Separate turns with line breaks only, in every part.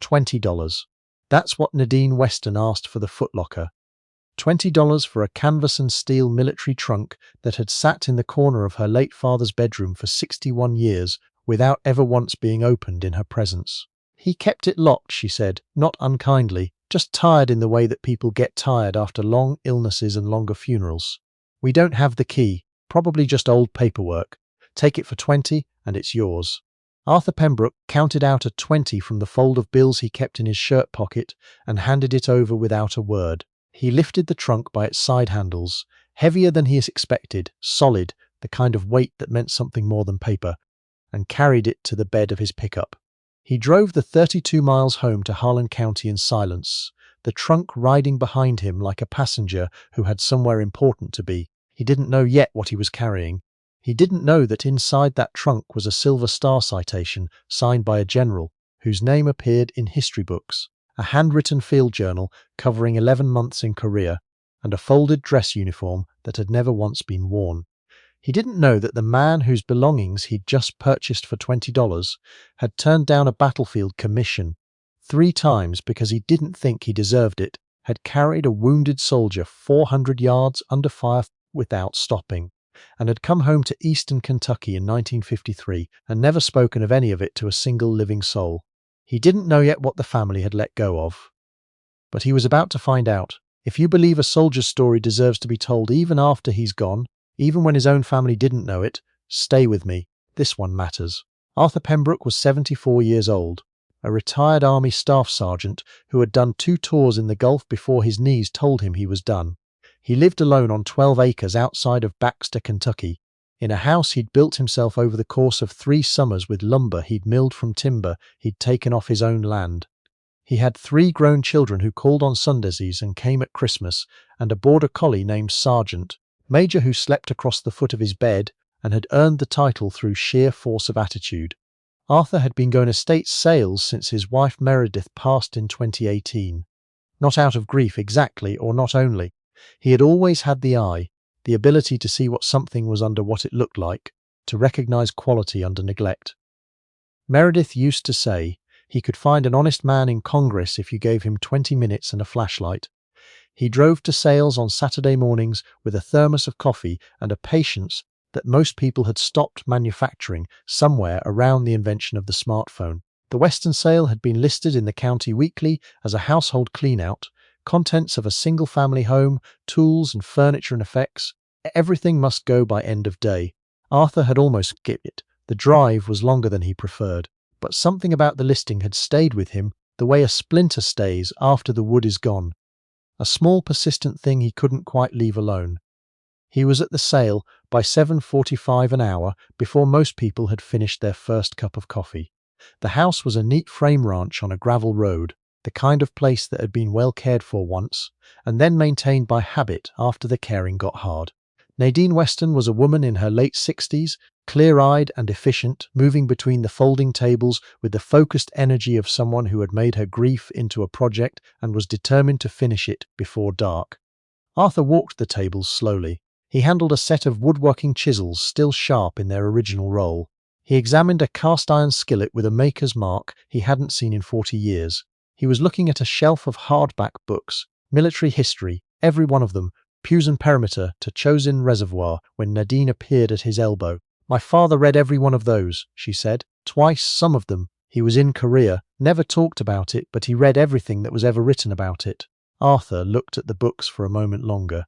$20. That's what Nadine Weston asked for the Footlocker. $20 for a canvas and steel military trunk that had sat in the corner of her late father's bedroom for 61 years without ever once being opened in her presence. He kept it locked, she said, not unkindly, just tired in the way that people get tired after long illnesses and longer funerals. We don't have the key, probably just old paperwork. Take it for 20 and it's yours. Arthur Pembroke counted out a 20 from the fold of bills he kept in his shirt pocket and handed it over without a word. He lifted the trunk by its side handles, heavier than he expected, solid, the kind of weight that meant something more than paper, and carried it to the bed of his pickup. He drove the 32 miles home to Harlan County in silence, the trunk riding behind him like a passenger who had somewhere important to be. He didn't know yet what he was carrying. He didn't know that inside that trunk was a Silver Star citation signed by a general whose name appeared in history books, a handwritten field journal covering 11 months in Korea, and a folded dress uniform that had never once been worn. He didn't know that the man whose belongings he'd just purchased for $20 had turned down a battlefield commission 3 times because he didn't think he deserved it, had carried a wounded soldier 400 yards under fire without stopping, and had come home to Eastern Kentucky in 1953 and never spoken of any of it to a single living soul. He didn't know yet what the family had let go of. But he was about to find out. If you believe a soldier's story deserves to be told even after he's gone, even when his own family didn't know it, stay with me. This one matters. Arthur Pembroke was 74 years old, a retired Army staff sergeant who had done 2 tours in the Gulf before his knees told him he was done. He lived alone on 12 acres outside of Baxter, Kentucky, in a house he'd built himself over the course of 3 summers with lumber he'd milled from timber he'd taken off his own land. He had 3 grown children who called on Sundays and came at Christmas, and a border collie named Sergeant, Major, who slept across the foot of his bed and had earned the title through sheer force of attitude. Arthur had been going estate sales since his wife Meredith passed in 2018. Not out of grief exactly, or not only. He had always had the eye, the ability to see what something was under what it looked like, to recognize quality under neglect. Meredith used to say he could find an honest man in Congress if you gave him 20 minutes and a flashlight. He drove to sales on Saturday mornings with a thermos of coffee and a patience that most people had stopped manufacturing somewhere around the invention of the smartphone. The Western sale had been listed in the County Weekly as a household clean-out, contents of a single-family home, tools and furniture and effects. Everything must go by end of day. Arthur had almost skipped it. The drive was longer than he preferred, but something about the listing had stayed with him the way a splinter stays after the wood is gone. A small persistent thing he couldn't quite leave alone. He was at the sale by 7:45 an hour before most people had finished their first cup of coffee. The house was a neat frame ranch on a gravel road, the kind of place that had been well cared for once, and then maintained by habit after the caring got hard. Nadine Weston was a woman in her late 60s, clear-eyed and efficient, moving between the folding tables with the focused energy of someone who had made her grief into a project and was determined to finish it before dark. Arthur walked the tables slowly. He handled a set of woodworking chisels still sharp in their original roll. He examined a cast-iron skillet with a maker's mark he hadn't seen in 40 years. He was looking at a shelf of hardback books, military history, every one of them, Pews and Perimeter to Chosin Reservoir, when Nadine appeared at his elbow. "My father read every one of those," she said. "Twice, some of them. He was in Korea, never talked about it, but he read everything that was ever written about it." Arthur looked at the books for a moment longer.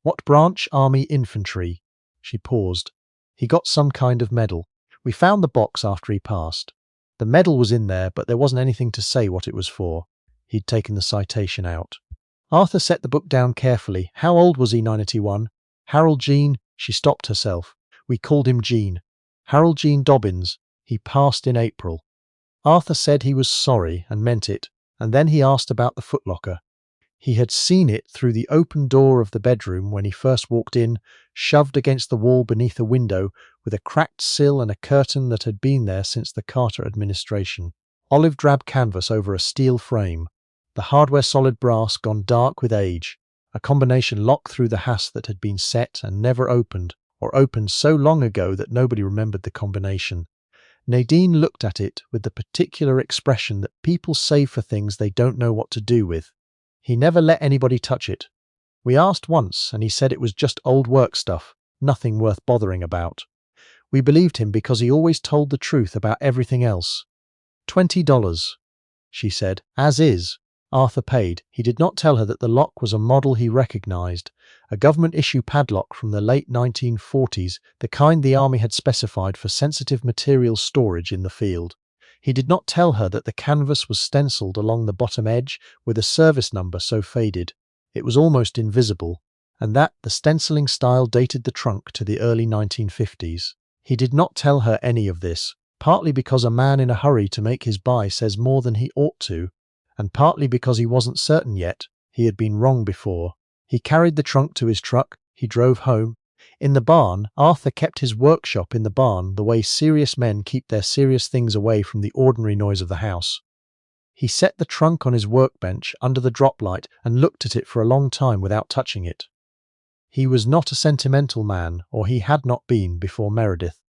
"What branch? Army infantry?" She paused. "He got some kind of medal. We found the box after he passed. The medal was in there, but there wasn't anything to say what it was for." He'd taken the citation out. Arthur set the book down carefully. "How old was he, 91? Harold Gene?" She stopped herself. "We called him Gene. Harold Gene Dobbins. He passed in April." Arthur said he was sorry and meant it, and then he asked about the Footlocker. He had seen it through the open door of the bedroom when he first walked in, shoved against the wall beneath a window, with a cracked sill and a curtain that had been there since the Carter administration. Olive drab canvas over a steel frame. The hardware solid brass gone dark with age. A combination lock through the hasp that had been set and never opened, or opened so long ago that nobody remembered the combination. Nadine looked at it with the particular expression that people save for things they don't know what to do with. He never let anybody touch it. We asked once, and he said it was just old work stuff, nothing worth bothering about. We believed him because he always told the truth about everything else. $20, she said. As is. Arthur paid. He did not tell her that the lock was a model he recognized, a government-issue padlock from the late 1940s, the kind the army had specified for sensitive material storage in the field. He did not tell her that the canvas was stenciled along the bottom edge with a service number so faded it was almost invisible, and that the stenciling style dated the trunk to the early 1950s. He did not tell her any of this, partly because a man in a hurry to make his buy says more than he ought to, and partly because he wasn't certain yet. He had been wrong before. He carried the trunk to his truck. He drove home. In the barn, Arthur kept his workshop in the barn the way serious men keep their serious things away from the ordinary noise of the house. He set the trunk on his workbench under the drop light and looked at it for a long time without touching it. He was not a sentimental man, or he had not been before Meredith.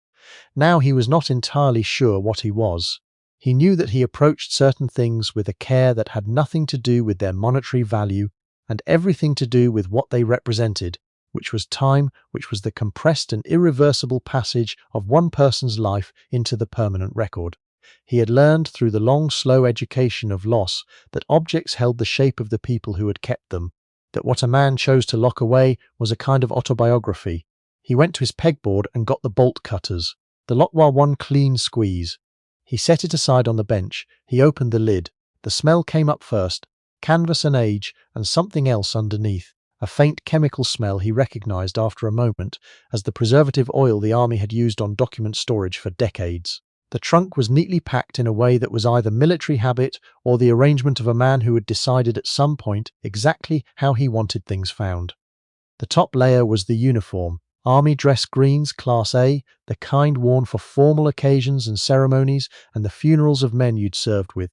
Now he was not entirely sure what he was. He knew that he approached certain things with a care that had nothing to do with their monetary value and everything to do with what they represented, which was time, which was the compressed and irreversible passage of one person's life into the permanent record. He had learned through the long, slow education of loss that objects held the shape of the people who had kept them, that what a man chose to lock away was a kind of autobiography. He went to his pegboard and got the bolt cutters. The lock was one clean squeeze. He set it aside on the bench. He opened the lid. The smell came up first, canvas and age, and something else underneath. A faint chemical smell he recognized after a moment as the preservative oil the army had used on document storage for decades. The trunk was neatly packed in a way that was either military habit or the arrangement of a man who had decided at some point exactly how he wanted things found. The top layer was the uniform, army dress greens Class A, the kind worn for formal occasions and ceremonies and the funerals of men you'd served with,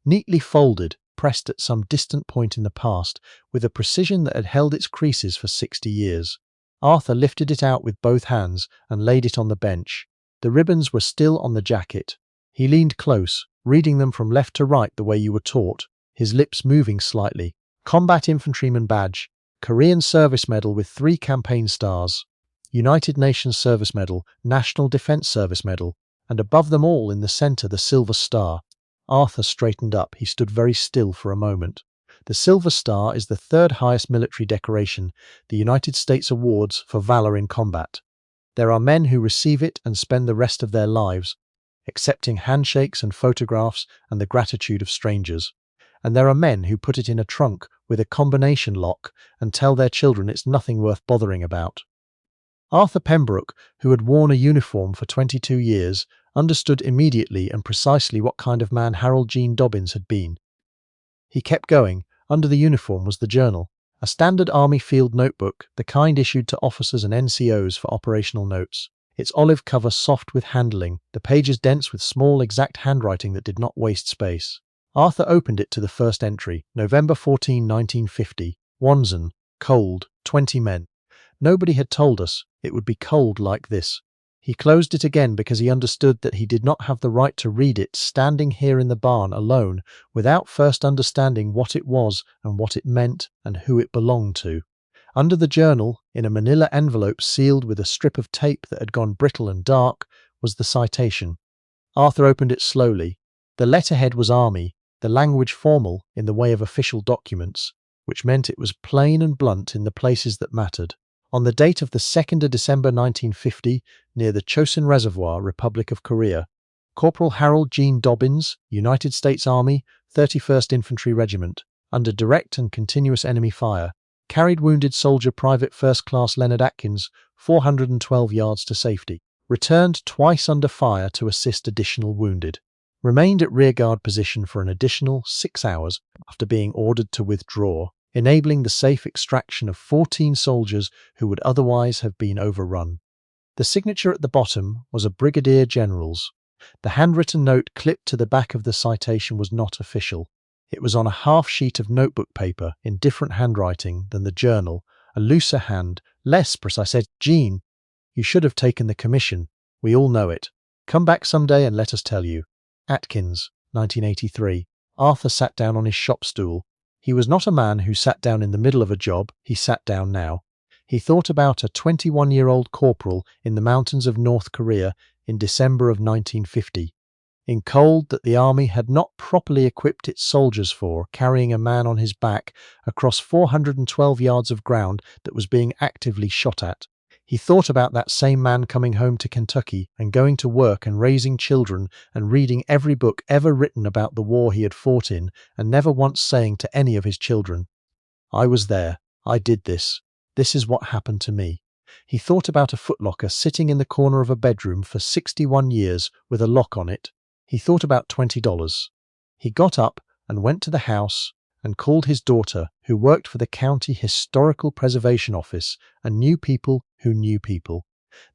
neatly folded, pressed at some distant point in the past, with a precision that had held its creases for 60 years. Arthur lifted it out with both hands and laid it on the bench. The ribbons were still on the jacket. He leaned close, reading them from left to right the way you were taught, his lips moving slightly. Combat Infantryman Badge, Korean Service Medal with 3 campaign stars, United Nations Service Medal, National Defense Service Medal, and above them all in the center the Silver Star. Arthur straightened up. He stood very still for a moment. The Silver Star is the 3rd highest military decoration, the United States awards for valor in combat. There are men who receive it and spend the rest of their lives accepting handshakes and photographs and the gratitude of strangers. And there are men who put it in a trunk with a combination lock and tell their children it's nothing worth bothering about. Arthur Pembroke, who had worn a uniform for 22 years, understood immediately and precisely what kind of man Harold Gene Dobbins had been. He kept going. Under the uniform was the journal, a standard Army field notebook, the kind issued to officers and NCOs for operational notes. Its olive cover soft with handling, the pages dense with small exact handwriting that did not waste space. Arthur opened it to the first entry, November 14, 1950, Wonsan, cold, 20 men. Nobody had told us it would be cold like this. He closed it again because he understood that he did not have the right to read it standing here in the barn alone without first understanding what it was and what it meant and who it belonged to. Under the journal, in a manila envelope sealed with a strip of tape that had gone brittle and dark, was the citation. Arthur opened it slowly. The letterhead was Army, the language formal in the way of official documents, which meant it was plain and blunt in the places that mattered. On the date of the 2nd of December 1950, near the Chosin Reservoir, Republic of Korea, Corporal Harold Gene Dobbins, United States Army, 31st Infantry Regiment, under direct and continuous enemy fire, carried wounded soldier Private First Class Leonard Atkins 412 yards to safety, returned twice under fire to assist additional wounded, remained at rearguard position for an additional 6 hours after being ordered to withdraw, enabling the safe extraction of 14 soldiers who would otherwise have been overrun. The signature at the bottom was a brigadier general's. The handwritten note clipped to the back of the citation was not official. It was on a half sheet of notebook paper in different handwriting than the journal, a looser hand, less precise. I said, "Gene, you should have taken the commission. We all know it. Come back someday and let us tell you. Atkins, 1983. Arthur sat down on his shop stool. He was not a man who sat down in the middle of a job, he sat down now. He thought about a 21-year-old corporal in the mountains of North Korea in December of 1950. In cold that the army had not properly equipped its soldiers for, carrying a man on his back across 412 yards of ground that was being actively shot at. He thought about that same man coming home to Kentucky and going to work and raising children and reading every book ever written about the war he had fought in and never once saying to any of his children, "I was there. I did this. This is what happened to me." He thought about a footlocker sitting in the corner of a bedroom for 61 years with a lock on it. He thought about $20. He got up and went to the house and called his daughter, who worked for the County Historical Preservation Office and knew people who knew people.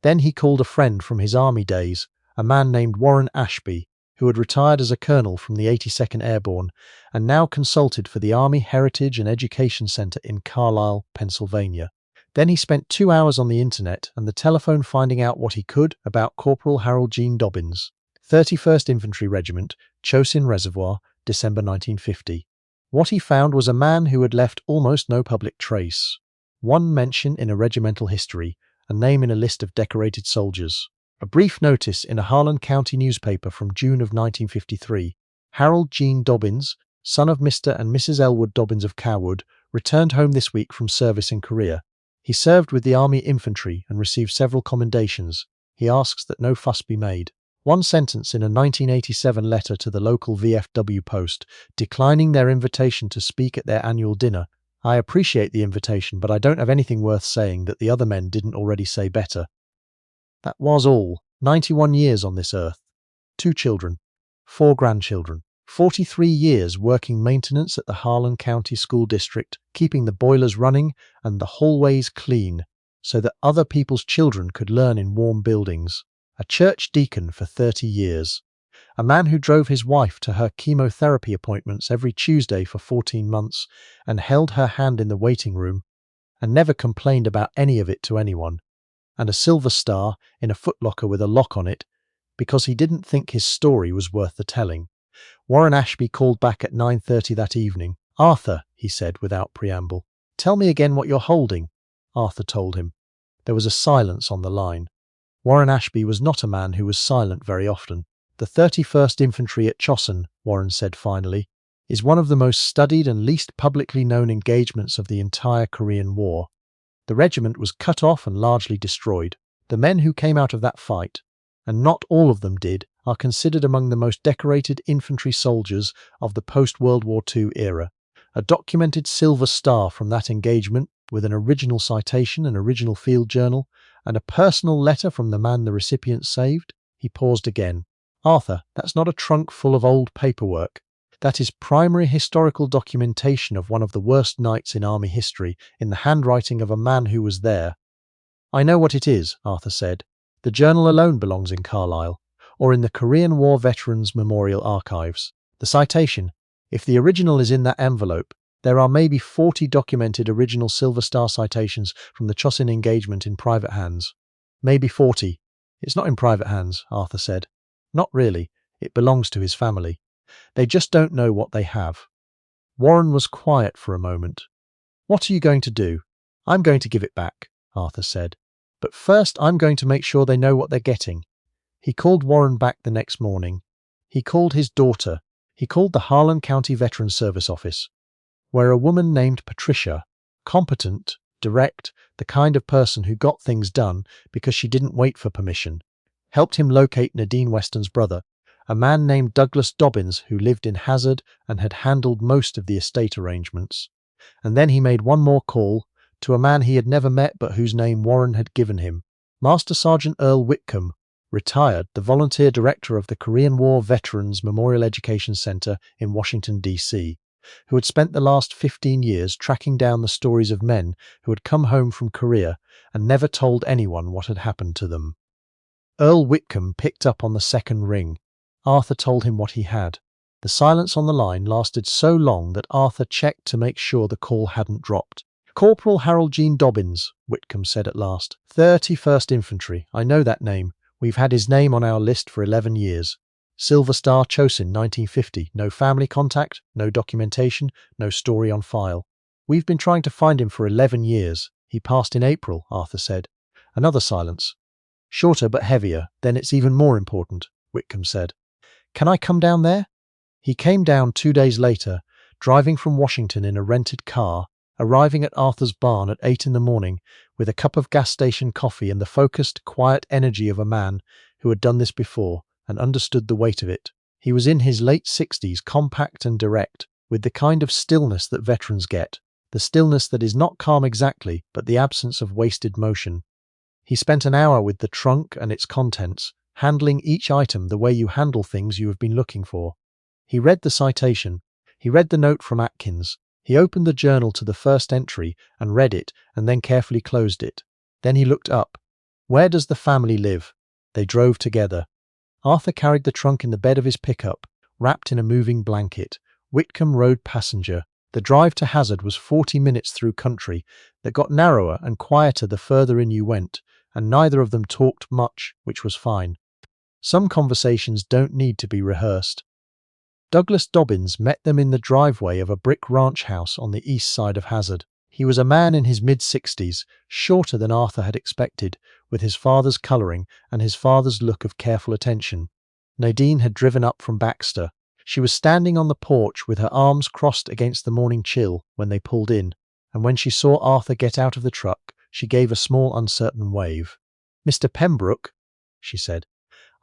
Then he called a friend from his army days, a man named Warren Ashby, who had retired as a colonel from the 82nd Airborne and now consulted for the Army Heritage and Education Center in Carlisle, Pennsylvania. Then he spent 2 hours on the internet and the telephone finding out what he could about Corporal Harold Gene Dobbins, 31st Infantry Regiment, Chosin Reservoir, December 1950. What he found was a man who had left almost no public trace. One mention in a regimental history, a name in a list of decorated soldiers. A brief notice in a Harlan County newspaper from June of 1953. Harold Gene Dobbins, son of Mr. and Mrs. Elwood Dobbins of Cowood, returned home this week from service in Korea. He served with the Army Infantry and received several commendations. He asks that no fuss be made. One sentence in a 1987 letter to the local VFW post, declining their invitation to speak at their annual dinner. "I appreciate the invitation, but I don't have anything worth saying that the other men didn't already say better." That was all. 91 years on this earth. 2 children. 4 grandchildren. 43 years working maintenance at the Harlan County School District, keeping the boilers running and the hallways clean so that other people's children could learn in warm buildings. A church deacon for 30 years. A man who drove his wife to her chemotherapy appointments every Tuesday for 14 months and held her hand in the waiting room and never complained about any of it to anyone. And a silver star in a footlocker with a lock on it because he didn't think his story was worth the telling. Warren Ashby called back at 9:30 that evening. "Arthur," he said without preamble, "tell me again what you're holding." Arthur told him. There was a silence on the line. Warren Ashby was not a man who was silent very often. "The 31st Infantry at Chosin," Warren said finally, "is one of the most studied and least publicly known engagements of the entire Korean War. The regiment was cut off and largely destroyed. The men who came out of that fight, and not all of them did, are considered among the most decorated infantry soldiers of the post-World War II era. A documented silver star from that engagement, with an original citation, an original field journal, and a personal letter from the man the recipient saved." He paused again. "Arthur, that's not a trunk full of old paperwork. That is primary historical documentation of one of the worst nights in Army history, in the handwriting of a man who was there." "I know what it is," Arthur said. "The journal alone belongs in Carlisle, or in the Korean War Veterans Memorial Archives. The citation, if the original is in that envelope, there are maybe 40 documented original Silver Star citations from the Chosin engagement in private hands. Maybe 40. It's not in private hands," Arthur said. "Not really. It belongs to his family. They just don't know what they have." Warren was quiet for a moment. "What are you going to do?" "I'm going to give it back," Arthur said. "But first I'm going to make sure they know what they're getting." He called Warren back the next morning. He called his daughter. He called the Harlan County Veterans Service Office, where a woman named Patricia, competent, direct, the kind of person who got things done because she didn't wait for permission, helped him locate Nadine Weston's brother, a man named Douglas Dobbins who lived in Hazard and had handled most of the estate arrangements. And then he made one more call to a man he had never met but whose name Warren had given him, Master Sergeant Earl Whitcomb, retired, the volunteer director of the Korean War Veterans Memorial Education Center in Washington, D.C., who had spent the last 15 years tracking down the stories of men who had come home from Korea and never told anyone what had happened to them. Earl Whitcomb picked up on the second ring. Arthur told him what he had. The silence on the line lasted so long that Arthur checked to make sure the call hadn't dropped. "Corporal Harold Gene Dobbins," Whitcomb said at last. "31st Infantry. I know that name. We've had his name on our list for 11 years. Silver Star, Chosin, 1950. No family contact, no documentation, no story on file. We've been trying to find him for 11 years. He passed in April, Arthur said. Another silence. Shorter but heavier. Then it's even more important, Whitcomb said. Can I come down there? He came down 2 days later, driving from Washington in a rented car, arriving at Arthur's barn at 8 in the morning with a cup of gas station coffee and the focused, quiet energy of a man who had done this before and understood the weight of it. He was in his late 60s, compact and direct, with the kind of stillness that veterans get, the stillness that is not calm exactly, but the absence of wasted motion. He spent an hour with the trunk and its contents, handling each item the way you handle things you have been looking for. He read the citation. He read the note from Atkins. He opened the journal to the first entry and read it and then carefully closed it. Then he looked up. Where does the family live? They drove together. Arthur carried the trunk in the bed of his pickup, wrapped in a moving blanket. Whitcomb rode passenger. The drive to Hazard was 40 minutes through country that got narrower and quieter the further in you went, and neither of them talked much, which was fine. Some conversations don't need to be rehearsed. Douglas Dobbins met them in the driveway of a brick ranch house on the east side of Hazard. He was a man in his mid-60s, shorter than Arthur had expected, with his father's colouring and his father's look of careful attention. Nadine had driven up from Baxter. She was standing on the porch with her arms crossed against the morning chill when they pulled in, and when she saw Arthur get out of the truck, she gave a small uncertain wave. "Mr. Pembroke," she said,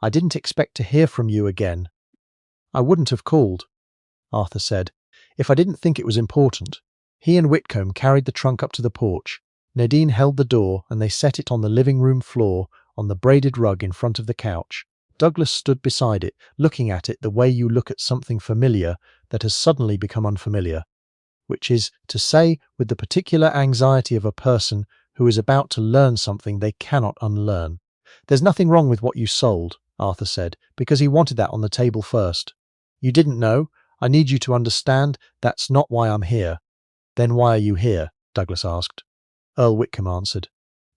"I didn't expect to hear from you again." "I wouldn't have called," Arthur said, "if I didn't think it was important." He and Whitcomb carried the trunk up to the porch. Nadine held the door and they set it on the living room floor on the braided rug in front of the couch. Douglas stood beside it, looking at it the way you look at something familiar that has suddenly become unfamiliar, which is to say, with the particular anxiety of a person who is about to learn something they cannot unlearn. "There's nothing wrong with what you sold," Arthur said, because he wanted that on the table first. "You didn't know? I need you to understand that's not why I'm here." "Then why are you here?" Douglas asked. Earl Whitcomb answered.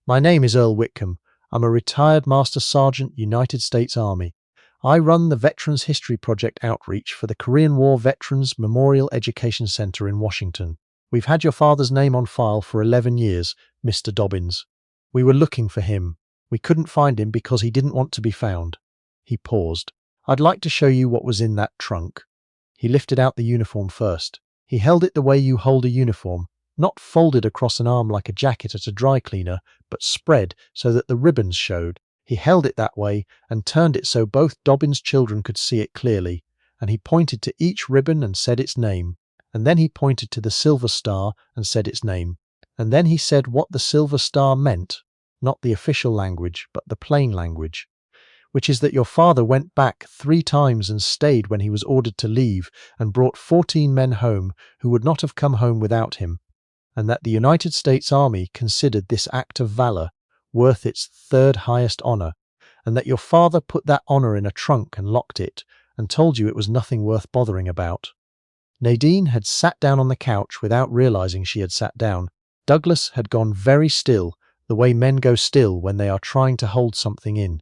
"My name is Earl Whitcomb. I'm a retired Master Sergeant, United States Army. I run the Veterans History Project outreach for the Korean War Veterans Memorial Education Center in Washington. We've had your father's name on file for 11 years, Mr. Dobbins. We were looking for him. We couldn't find him because he didn't want to be found." He paused. "I'd like to show you what was in that trunk." He lifted out the uniform first. He held it the way you hold a uniform, not folded across an arm like a jacket at a dry cleaner, but spread so that the ribbons showed. He held it that way and turned it so both Dobbins' children could see it clearly, and he pointed to each ribbon and said its name, and then he pointed to the silver star and said its name, and then he said what the silver star meant, not the official language, but the plain language, which is that your father went back 3 times and stayed when he was ordered to leave and brought 14 men home who would not have come home without him, and that the United States Army considered this act of valor worth its 3rd highest honor, and that your father put that honor in a trunk and locked it, and told you it was nothing worth bothering about. Nadine had sat down on the couch without realizing she had sat down. Douglas had gone very still, the way men go still when they are trying to hold something in.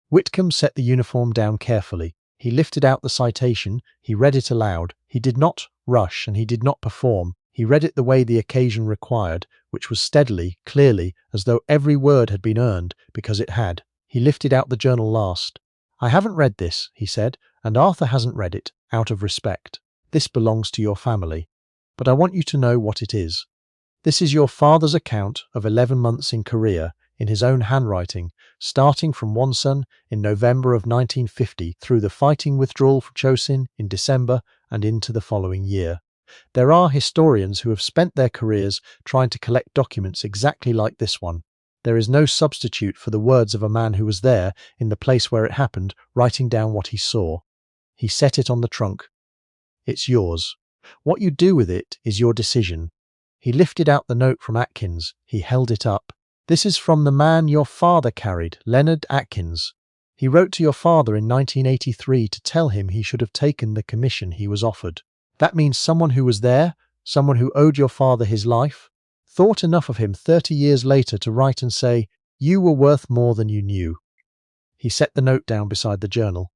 Whitcomb set the uniform down carefully. He lifted out the citation. He read it aloud. He did not rush and he did not perform. He read it the way the occasion required, which was steadily, clearly, as though every word had been earned, because it had. He lifted out the journal last. "I haven't read this," he said, "and Arthur hasn't read it, out of respect. This belongs to your family. But I want you to know what it is. This is your father's account of 11 months in Korea, in his own handwriting, starting from Wonsan in November of 1950 through the fighting withdrawal from Chosin in December and into the following year. There are historians who have spent their careers trying to collect documents exactly like this one. There is no substitute for the words of a man who was there, in the place where it happened, writing down what he saw. He set it on the trunk. It's yours. What you do with it is your decision." He lifted out the note from Atkins. He held it up. "This is from the man your father carried, Leonard Atkins. He wrote to your father in 1983 to tell him he should have taken the commission he was offered. That means someone who was there, someone who owed your father his life, thought enough of him 30 years later to write and say, 'You were worth more than you knew.'" He set the note down beside the journal.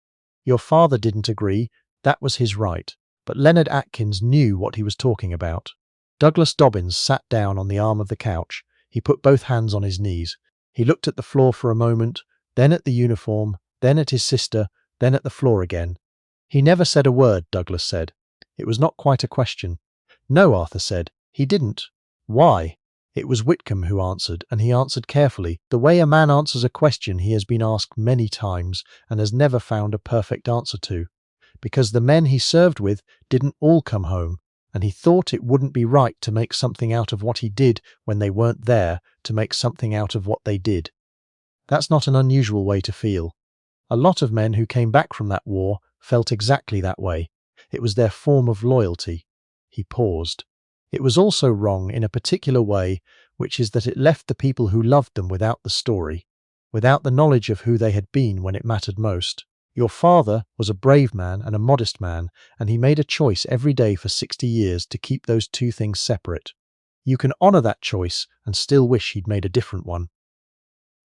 Your father didn't agree, that was his right, but Leonard Atkins knew what he was talking about. Douglas Dobbins sat down on the arm of the couch. He put both hands on his knees. He looked at the floor for a moment, then at the uniform, then at his sister, then at the floor again. He never said a word, Douglas said. It was not quite a question. No, Arthur said. He didn't. Why? It was Whitcomb who answered, and he answered carefully, the way a man answers a question he has been asked many times and has never found a perfect answer to. Because the men he served with didn't all come home, and he thought it wouldn't be right to make something out of what he did when they weren't there to make something out of what they did. That's not an unusual way to feel. A lot of men who came back from that war felt exactly that way. It was their form of loyalty. He paused. It was also wrong in a particular way, which is that it left the people who loved them without the story, without the knowledge of who they had been when it mattered most. Your father was a brave man and a modest man, and he made a choice every day for 60 years to keep those two things separate. You can honour that choice and still wish he'd made a different one.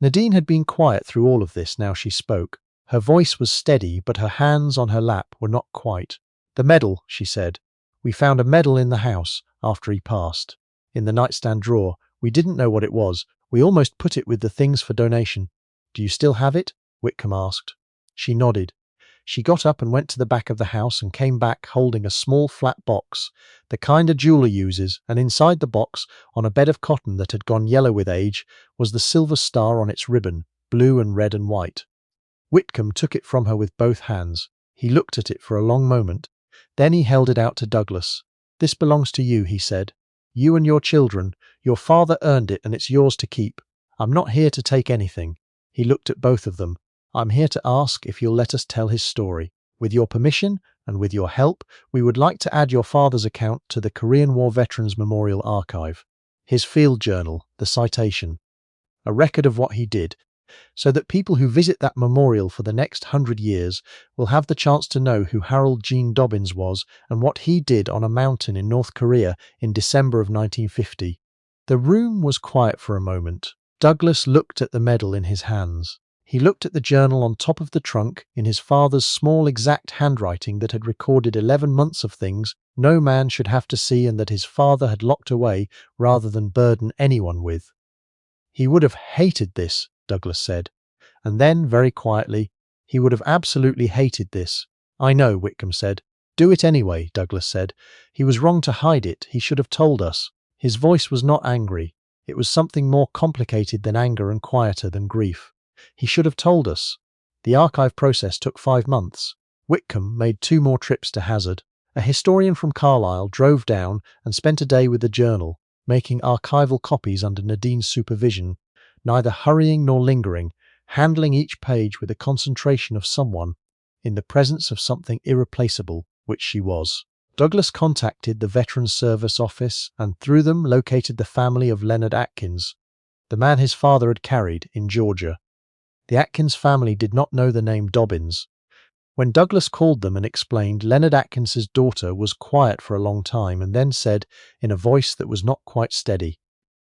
Nadine had been quiet through all of this. Now she spoke. Her voice was steady, but her hands on her lap were not quite. The medal, she said. We found a medal in the house after he passed. In the nightstand drawer. We didn't know what it was. We almost put it with the things for donation. Do you still have it? Whitcomb asked. She nodded. She got up and went to the back of the house and came back holding a small flat box, the kind a jeweller uses, and inside the box, on a bed of cotton that had gone yellow with age, was the silver star on its ribbon, blue and red and white. Whitcomb took it from her with both hands. He looked at it for a long moment. Then he held it out to Douglas. This belongs to you, he said. You and your children. Your father earned it and it's yours to keep. I'm not here to take anything. He looked at both of them. I'm here to ask if you'll let us tell his story. With your permission and with your help, we would like to add your father's account to the Korean War Veterans Memorial Archive. His field journal, the citation. A record of what he did, so that people who visit that memorial for the next 100 years will have the chance to know who Harold Gene Dobbins was and what he did on a mountain in North Korea in December of 1950. The room was quiet for a moment. Douglas looked at the medal in his hands. He looked at the journal on top of the trunk in his father's small exact handwriting that had recorded 11 months of things no man should have to see and that his father had locked away rather than burden anyone with. He would have hated this, Douglas said. And then, very quietly, he would have absolutely hated this. I know, Whitcomb said. Do it anyway, Douglas said. He was wrong to hide it. He should have told us. His voice was not angry. It was something more complicated than anger and quieter than grief. He should have told us. The archive process took 5 months. Whitcomb made 2 more trips to Hazard. A historian from Carlisle drove down and spent a day with the journal, making archival copies under Nadine's supervision, neither hurrying nor lingering, handling each page with a concentration of someone, in the presence of something irreplaceable, which she was. Douglas contacted the Veterans Service Office and through them located the family of Leonard Atkins, the man his father had carried in Georgia. The Atkins family did not know the name Dobbins. When Douglas called them and explained, Leonard Atkins's daughter was quiet for a long time and then said, in a voice that was not quite steady,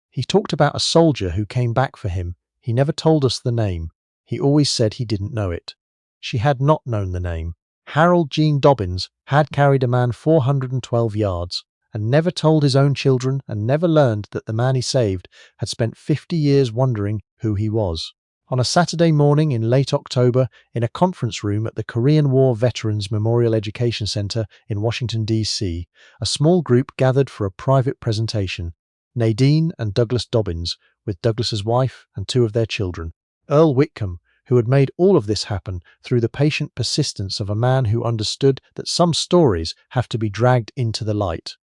"He talked about a soldier who came back for him. He never told us the name. He always said he didn't know it." She had not known the name. Harold Gene Dobbins had carried a man 412 yards and never told his own children and never learned that the man he saved had spent 50 years wondering who he was. On a Saturday morning in late October, in a conference room at the Korean War Veterans Memorial Education Center in Washington, D.C., a small group gathered for a private presentation. Nadine and Douglas Dobbins, with Douglas's wife and 2 of their children. Earl Whitcomb, who had made all of this happen through the patient persistence of a man who understood that some stories have to be dragged into the light.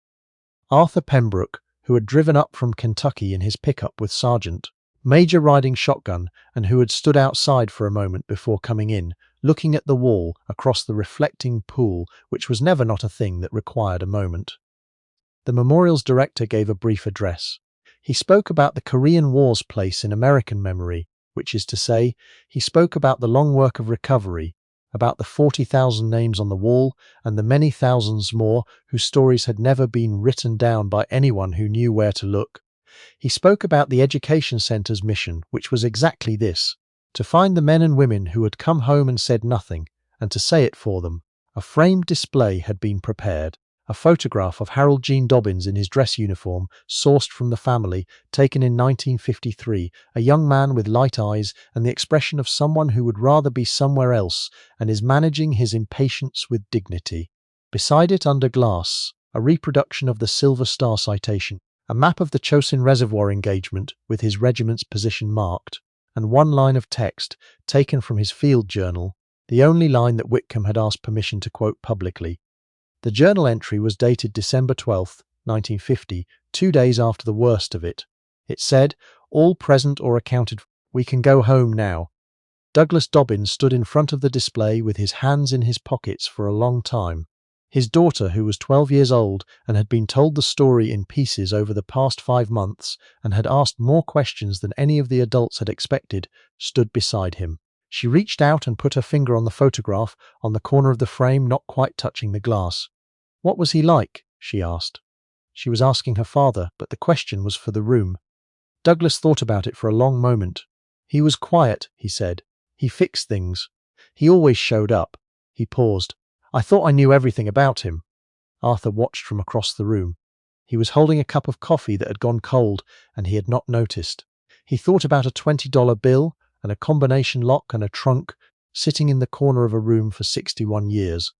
Arthur Pembroke, who had driven up from Kentucky in his pickup with Sergeant Major riding shotgun and who had stood outside for a moment before coming in, looking at the wall across the reflecting pool, which was never not a thing that required a moment. The memorial's director gave a brief address. He spoke about the Korean War's place in American memory, which is to say, he spoke about the long work of recovery, about the 40,000 names on the wall and the many thousands more whose stories had never been written down by anyone who knew where to look. He spoke about the education center's mission, which was exactly this, To find the men and women who had come home and said nothing, and to say it for them. A framed display had been prepared. A photograph of Harold Gene Dobbins in his dress uniform, sourced from the family, taken in 1953, a young man with light eyes and the expression of someone who would rather be somewhere else and is managing his impatience with dignity. Beside it, under glass, a reproduction of the Silver Star citation, a map of the Chosin Reservoir engagement with his regiment's position marked, and one line of text taken from his field journal, the only line that Whitcomb had asked permission to quote publicly. The journal entry was dated December 12, 1950, 2 days after the worst of it. It said, "All present or accounted for. We can go home now." Douglas Dobbins stood in front of the display with his hands in his pockets for a long time. His daughter, who was 12 years old and had been told the story in pieces over the past 5 months and had asked more questions than any of the adults had expected, stood beside him. She reached out and put her finger on the photograph on the corner of the frame, not quite touching the glass. "What was he like?" she asked. She was asking her father, but the question was for the room. Douglas thought about it for a long moment. "He was quiet," he said. "He fixed things. He always showed up." He paused. "I thought I knew everything about him." Arthur watched from across the room. He was holding a cup of coffee that had gone cold, and he had not noticed. He thought about a $20 bill and a combination lock and a trunk sitting in the corner of a room for 61 years.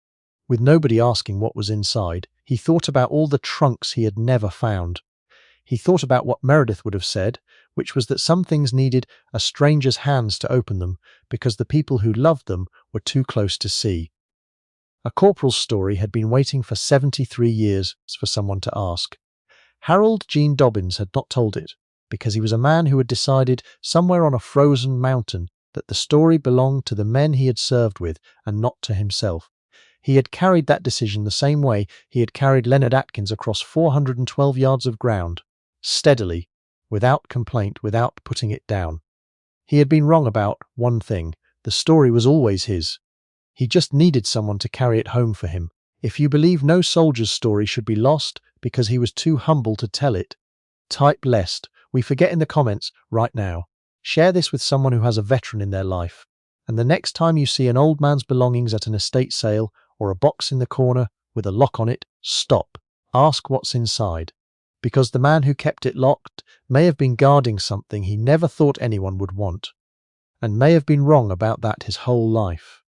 With nobody asking what was inside, he thought about all the trunks he had never found. He thought about what Meredith would have said, which was that some things needed a stranger's hands to open them because the people who loved them were too close to see. A corporal's story had been waiting for 73 years for someone to ask. Harold Gene Dobbins had not told it, because he was a man who had decided somewhere on a frozen mountain that the story belonged to the men he had served with and not to himself. He had carried that decision the same way he had carried Leonard Atkins across 412 yards of ground, steadily, without complaint, without putting it down. He had been wrong about one thing. The story was always his. He just needed someone to carry it home for him. If you believe no soldier's story should be lost because he was too humble to tell it, type "lest." We forget in the comments right now. Share this with someone who has a veteran in their life. And the next time you see an old man's belongings at an estate sale or a box in the corner with a lock on it, stop. Ask what's inside. Because the man who kept it locked may have been guarding something he never thought anyone would want, and may have been wrong about that his whole life.